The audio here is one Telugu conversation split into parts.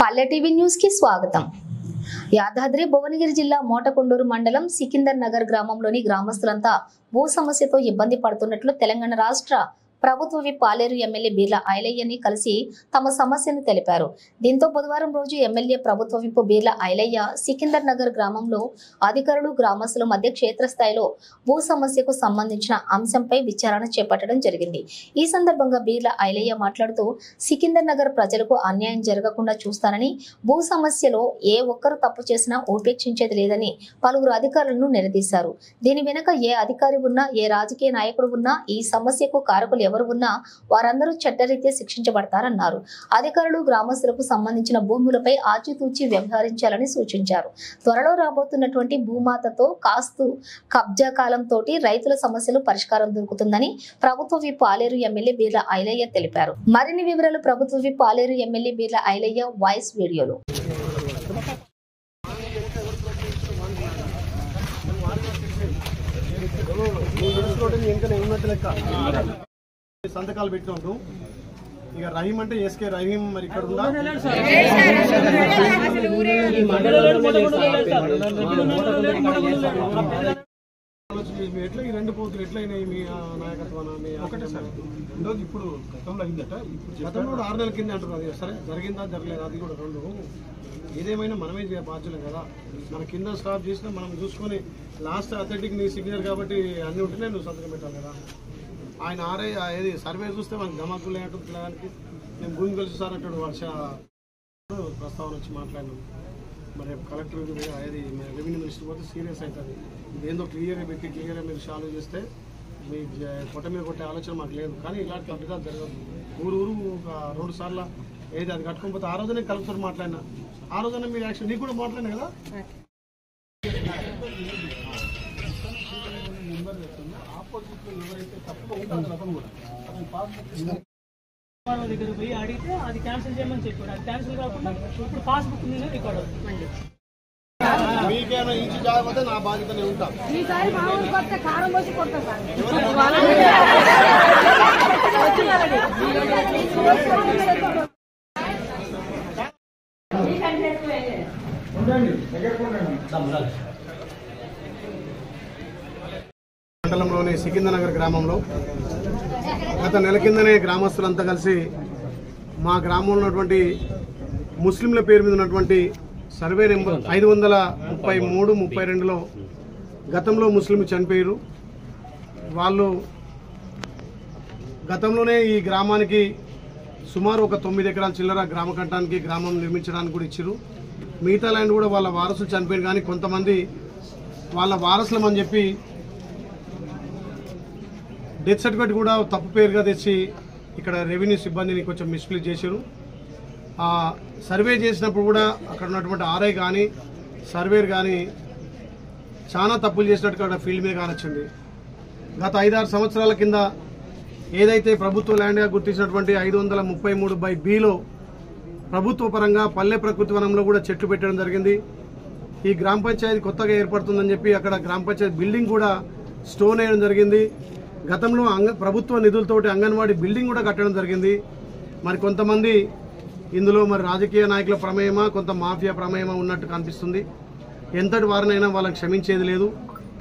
పల్లె టీవీ న్యూస్ కి స్వాగతం। యాదాద్రి భువనగిరి జిల్లా మోటకొండూరు మండలం సికిందర్ నగర్ గ్రామంలోని గ్రామస్తులంతా భూ సమస్యతో ఇబ్బంది పడుతున్నట్లు తెలంగాణ రాష్ట్ర ప్రభుత్వ విప్ పాలేరు ఎమ్మెల్యే బీర్ల ఐలయ్యని కలిసి తమ సమస్యను తెలిపారు। దీంతో బుధవారం రోజు ఎమ్మెల్యే ప్రభుత్వ విప్ బీర్ల ఐలయ్య సికిందర్ నగర్ గ్రామంలో అధికారులు గ్రామస్తుల మధ్య క్షేత్రస్థాయిలో భూ సమస్యకు సంబంధించిన అంశంపై విచారణ చేపట్టడం జరిగింది। ఈ సందర్భంగా బీర్ల ఐలయ్య మాట్లాడుతూ సికిందర్ నగర్ ప్రజలకు అన్యాయం జరగకుండా చూస్తానని, భూ సమస్యలో ఏ ఒక్కరు తప్పు చేసినా ఉపేక్షించేది లేదని పలువురు అధికారులను నిలదీశారు। దీని వెనుక ఏ అధికారి ఉన్నా, ఏ రాజకీయ నాయకుడు ఉన్నా, ఈ సమస్యకు కారకులు ఎవరు ఉన్నా వారందరూ చట్టరీత్యా శిక్షించబడతారన్నారు। అధికారులు గ్రామస్తులకు సంబంధించిన భూములపై ఆచితూచి వ్యవహరించాలని సూచించారు। త్వరలో రాబోతున్నటువంటి భూమాతతో కాస్తు కబ్జా కాలంతో రైతుల సమస్యలు పరిష్కారం దొరుకుతుందని ప్రభుత్వ విప్ పాలేరు ఎమ్మెల్యే బీర్ల ఐలయ్య తెలిపారు। మరిన్ని వివరాలు ప్రభుత్వ విప్ పాలేరు ఎమ్మెల్యే బీర్ల ఐలయ్య వాయిస్ వీడియోలో। సంతకాలు పెట్టినప్పుడు ఇక రహీం అంటే ఎస్కే రహీం మరి ఇక్కడ ఉందా? ఎట్లా ఈ రెండు పోతులు ఎట్లయినాయి మీ నాయకత్వాన్ని? ఒకటే సార్ ఇప్పుడు గతంలో అయిందట, గతంలో కూడా 6 నెలల కింద అంటారు. అది సరే జరిగిందా జరగలేదు అది కూడా రెండు. ఏదేమైనా మనమే బాధ్యులం కదా, మన కింద స్టాప్ చేసినా మనం చూసుకొని లాస్ట్ అథ్లెటిక్ నీ సిగ్నర్ కాబట్టి అన్ని ఉంటేనే నువ్వు సంతకం పెట్టాలి కదా। ఆయన ఏది సర్వే చూస్తే మనకు ధమాకులు లేనట్టు పిల్లగానికి నేను భూమి కలిసి సార్ అంటాడు వర్ష ప్రస్తావన వచ్చి మాట్లాడినాం। మరి కలెక్టర్ ఏది రెవెన్యూ మినిస్టర్ పోతే సీరియస్ అవుతుంది। ఇదేందో క్లియర్గా పెట్టి క్లియర్గా మీరు సాల్వ్ చేస్తే మీ పొట్ట మీద కొట్టే ఆలోచన మాకు లేదు, కానీ ఇలాంటి అడ్డగాలు జరగదు। ఊరు 2 సార్లు ఏది అది కట్టుకోకపోతే ఆ రోజునే కలెక్టర్ మాట్లాడినా, ఆ రోజున మీరు యాక్షన్ నీకు కూడా మాట్లాడినా కదా। ఆపోజిట్ ఎవరైతే తప్పుగా ఉంటారో అతను కూడా దగ్గర పోయి అడిగితే అది క్యాన్సిల్ చేయమని చెప్పాడు। అది క్యాన్సిల్ కాకుండా ఇప్పుడు పాస్బుక్ మీద రికార్డ్ అవుతుంది। మీకేమైనా ఇంటి జాగ్రత్త నా బాధ్యతనే ఉంటా। మండలంలోని సికిందర్ నగర్ గ్రామంలో గత నెల కిందనే గ్రామస్తులంతా కలిసి మా గ్రామంలో ఉన్నటువంటి ముస్లింల పేరు మీద ఉన్నటువంటి సర్వే నెంబర్ 533-32లో గతంలో ముస్లిం చనిపోయారు। వాళ్ళు గతంలోనే ఈ గ్రామానికి సుమారు ఒక 9 ఎకరాల చిల్లర గ్రామ కట్టడానికి గ్రామం నిర్మించడానికి కూడా ఇచ్చారు। మిగతా ల్యాండ్ కూడా వాళ్ళ వారసులు చనిపోయారు, కానీ కొంతమంది వాళ్ళ వారసులమని చెప్పి డెత్ సర్టిఫికేట్ కూడా తప్పు పేరుగా తెచ్చి ఇక్కడ రెవెన్యూ సిబ్బందిని కొంచెం మిస్ప్లేస్ చేశారు। సర్వే చేసినప్పుడు కూడా అక్కడ ఉన్నటువంటి ఆర్ఐ కానీ సర్వేర్ కానీ చాలా తప్పులు చేసినట్టు అక్కడ ఫీల్డ్ మీద కానొచ్చింది। గత 5-6 సంవత్సరాల కింద ఏదైతే ప్రభుత్వ ల్యాండ్గా గుర్తించినటువంటి 533/Bలో ప్రభుత్వ పరంగా పల్లె ప్రకృతి వనంలో కూడా చెట్లు పెట్టడం జరిగింది। ఈ గ్రామ పంచాయతీ కొత్తగా ఏర్పడుతుందని చెప్పి అక్కడ గ్రామ పంచాయతీ బిల్డింగ్ కూడా స్టోన్ వేయడం జరిగింది। గతంలో ప్రభుత్వ నిధులతోటి అంగన్వాడీ బిల్డింగ్ కూడా కట్టడం జరిగింది। మరి కొంతమంది ఇందులో మరి రాజకీయ నాయకుల ప్రమేయమా, కొంత మాఫియా ప్రమేయమా ఉన్నట్టు కనిపిస్తుంది। ఎంతటి వారినైనా వాళ్ళని క్షమించేది లేదు।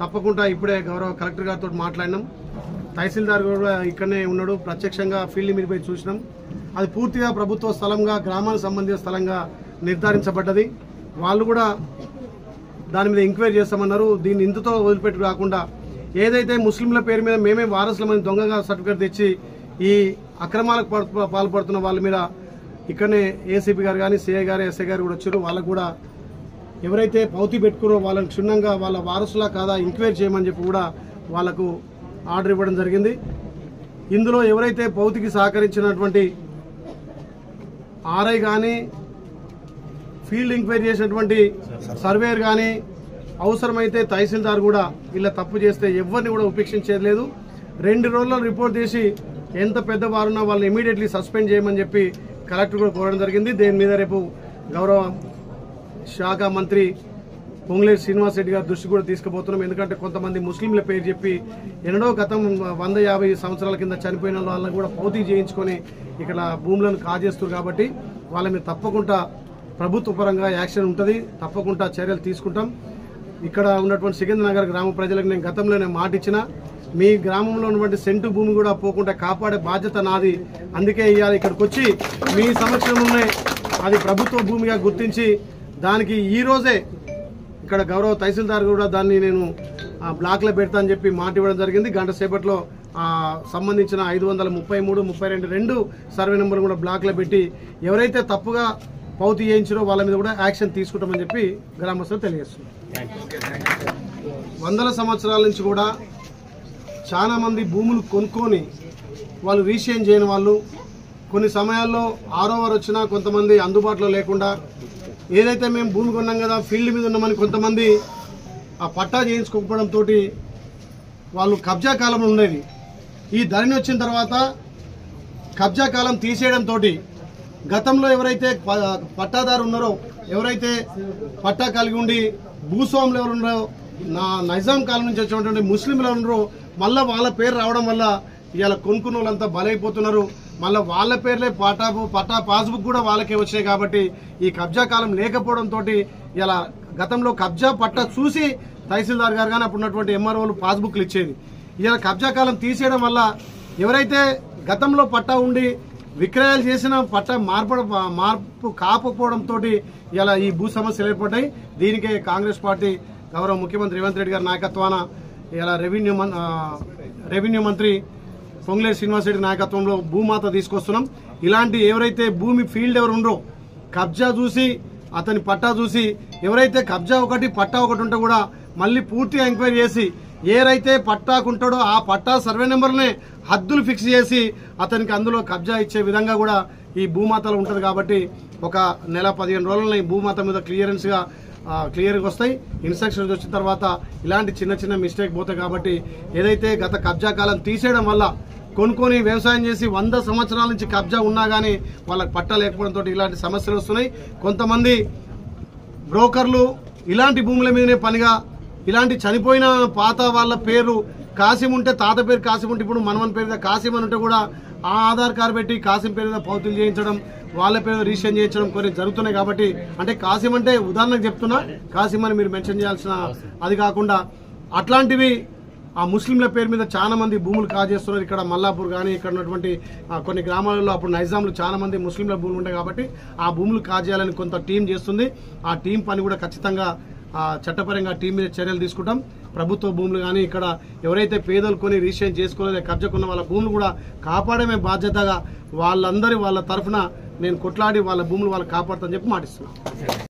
తప్పకుండా ఇప్పుడే గౌరవ కలెక్టర్ గారితో మాట్లాడినాం, తహసీల్దార్ కూడా ఇక్కడనే ఉన్నాడు, ప్రత్యక్షంగా ఫీల్డ్ మీద పోయి చూసినాం। అది పూర్తిగా ప్రభుత్వ స్థలంగా, గ్రామానికి సంబంధించిన స్థలంగా నిర్ధారించబడ్డది। వాళ్ళు కూడా దాని మీద ఎంక్వైరీ చేస్తామన్నారు। దీన్ని ఇంతతో వదిలిపెట్టు కాకుండా ఏదైతే ముస్లింల పేరు మీద మేమే వారసులమని దొంగగా సర్టిఫికేట్ తెచ్చి ఈ అక్రమాలకు పాల్పడుతున్న వాళ్ళ మీద ఇక్కడనే ఏసీపీ గారు కానీ సిఐ గారు ఎస్ఐ గారు కూడా వచ్చారు। వాళ్ళకు కూడా ఎవరైతే పౌతి పెట్టుకున్నారో వాళ్ళని క్షుణ్ణంగా వాళ్ళ వారసులా కాదా ఎంక్వైరీ చేయమని చెప్పి కూడా వాళ్లకు ఆర్డర్ ఇవ్వడం జరిగింది। ఇందులో ఎవరైతే పౌతికి సహకరించినటువంటి ఆర్ఐ కానీ, ఫీల్డ్ ఎంక్వైరీ చేసినటువంటి సర్వేయర్ కానీ, అవసరమైతే తహసీల్దార్ కూడా ఇలా తప్పు చేస్తే ఎవరిని కూడా ఉపేక్షించేది లేదు। 2 రోజుల్లో రిపోర్ట్ చేసి ఎంత పెద్దవారున్నా వాళ్ళని ఇమీడియట్లీ సస్పెండ్ చేయమని చెప్పి కలెక్టర్ కూడా కోరడం జరిగింది। దీని మీద రేపు గౌరవ శాఖ మంత్రి పొంగులేటి శ్రీనివాస్ రెడ్డి గారి దృష్టి కూడా తీసుకుపోతున్నాం। ఎందుకంటే కొంతమంది ముస్లింల పేరు చెప్పి ఎన్నడో గతం 150 సంవత్సరాల కింద చనిపోయిన వాళ్ళని కూడా పౌతి చేయించుకొని ఇక్కడ భూములను కాజేస్తారు కాబట్టి వాళ్ళ మీద తప్పకుండా ప్రభుత్వ పరంగా యాక్షన్ ఉంటుంది, తప్పకుండా చర్యలు తీసుకుంటాం. ఇక్కడ ఉన్నటువంటి సికింద్ర నగర్ గ్రామ ప్రజలకు నేను గతంలోనే మాట ఇచ్చిన, మీ గ్రామంలో ఉన్నటువంటి సెంటు భూమి కూడా పోకుండా కాపాడే బాధ్యత నాది. అందుకే ఇవాళ ఇక్కడికి వచ్చి మీ సమక్షంలోనే అది ప్రభుత్వ భూమిగా గుర్తించి దానికి ఈ రోజే ఇక్కడ గౌరవ తహసీల్దార్ కూడా దాన్ని నేను బ్లాక్లో పెడతా అని చెప్పి మాట ఇవ్వడం జరిగింది. గంట సేపట్లో సంబంధించిన 533, 32 సర్వే నెంబర్లు కూడా బ్లాక్లో పెట్టి ఎవరైతే తప్పుగా పౌతి చేయించారో వాళ్ళ మీద కూడా యాక్షన్ తీసుకుంటామని చెప్పి గ్రామస్తులు తెలియజేస్తున్నారు. వందల సంవత్సరాల నుంచి కూడా చాలా మంది భూములు కొనుక్కొని వాళ్ళు రీషేన్ చేయని వాళ్ళు, కొన్ని సమయాల్లో ఆరోవర్ వచ్చినా కొంతమంది అందుబాటులో లేకుండా, ఏదైతే మేము భూమి కొన్నాం కదా ఫీల్డ్ మీద ఉన్నామని కొంతమంది ఆ పట్టా చేయించుకోకపోవడంతో వాళ్ళు కబ్జా కాలంలో ఉండేది. ఈ ధరణి వచ్చిన తర్వాత కబ్జా కాలం తీసేయడంతో గతంలో ఎవరైతే పట్టాదారు ఉన్నారో, ఎవరైతే పట్టా కలిగి ఉండి భూస్వాములు ఎవరు ఉన్నారో, నైజాం కాలం నుంచి వచ్చినటువంటి ముస్లింలు ఉన్నారో, మళ్ళీ వాళ్ళ పేరు రావడం వల్ల ఇవాళ కొనుక్కున్న వాళ్ళంతా బలైపోతున్నారు. మళ్ళీ వాళ్ళ పేర్లే పట్టా పాస్బుక్ కూడా వాళ్ళకే వచ్చాయి. కాబట్టి ఈ కబ్జా కాలం లేకపోవడంతో ఇలా గతంలో కబ్జా పట్టా చూసి తహసీల్దార్ గారు కానీ అప్పుడున్నటువంటి ఎంఆర్ఓలు పాస్బుక్లు ఇచ్చేది. ఇలా కబ్జా కాలం తీసేయడం వల్ల ఎవరైతే గతంలో పట్టా ఉండి విక్రయాలు చేసిన పట్టా మార్పు కాకపోవడంతో ఇలా ఈ భూ సమస్యలు ఏర్పడ్డాయి. దీనికే కాంగ్రెస్ పార్టీ గౌరవ ముఖ్యమంత్రి రేవంత్ రెడ్డి గారి నాయకత్వాన ఇలా రెవెన్యూ మంత్రి పొంగులేటి శ్రీనివాసరెడ్డి నాయకత్వంలో భూమాత తీసుకొస్తున్నాం. ఇలాంటి ఎవరైతే భూమి ఫీల్డ్ ఎవరు ఉండరో కబ్జా చూసి అతని పట్టా చూసి ఎవరైతే కబ్జా ఒకటి పట్టా ఒకటి ఉంటే కూడా మళ్ళీ పూర్తిగా ఎంక్వైరీ చేసి ఏ రైతే పట్టాకుంటాడో ఆ పట్టా సర్వే నెంబర్నే హద్దులు ఫిక్స్ చేసి అతనికి అందులో కబ్జా ఇచ్చే విధంగా కూడా ఈ భూమాతలో ఉంటుంది. కాబట్టి ఒక నెల 15 రోజుల్లో ఈ భూమాత మీద క్లియర్గా వస్తాయి. ఇన్స్ట్రక్షన్స్ వచ్చిన తర్వాత ఇలాంటి చిన్న చిన్న మిస్టేక్ పోతాయి. కాబట్టి ఏదైతే గత కబ్జా కాలం తీసేయడం వల్ల కొనుక్కొని వ్యవసాయం చేసి 100 సంవత్సరాల నుంచి కబ్జా ఉన్నా కానీ వాళ్ళకి పట్టా లేకపోవడంతో ఇలాంటి సమస్యలు వస్తున్నాయి. కొంతమంది బ్రోకర్లు ఇలాంటి భూముల మీదనే పనిగా ఇలాంటి చనిపోయిన పాత వాళ్ళ పేరు కాసిం ఉంటే తాత పేరు కాసిం ఉంటే ఇప్పుడు మనవన్ పేరు మీద కాసిం అని ఉంటే కూడా ఆ ఆధార్ కార్డు పెట్టి కాసిం పేరు మీద పౌతులు చేయించడం, వాళ్ళ పేరు రిజిస్ట్రేషన్ చేయించడం కొన్ని జరుగుతున్నాయి. కాబట్టి అంటే కాసిం అంటే ఉదాహరణకు చెప్తున్నా, కాసిం అని మీరు మెన్షన్ చేయాల్సిన అది కాకుండా అట్లాంటివి ఆ ముస్లింల పేరు మీద చాలా మంది భూములు కాజేస్తున్నారు. ఇక్కడ మల్లాపూర్ కానీ ఇక్కడ ఉన్నటువంటి కొన్ని గ్రామాలలో అప్పుడు నైజాంలు చాలా మంది ముస్లింల భూములు ఉంటాయి. కాబట్టి ఆ భూములు కాజేయాలని కొంత టీం చేస్తుంది. ఆ టీం పని కూడా ఖచ్చితంగా చట్టపరంగా టీం మీద చర్యలు తీసుకుంటాం. ప్రభుత్వ భూములు కానీ ఇక్కడ ఎవరైతే పేదలు కొని రిజిస్ట్రేషన్ చేసుకోలేదో కబ్జాకున్న వాళ్ళ భూములు కూడా కాపాడమే బాధ్యతగా వాళ్ళ తరఫున నేను కొట్లాడి వాళ్ళ భూములు వాళ్ళు కాపాడుతానని చెప్పి మాటిస్తున్నాను.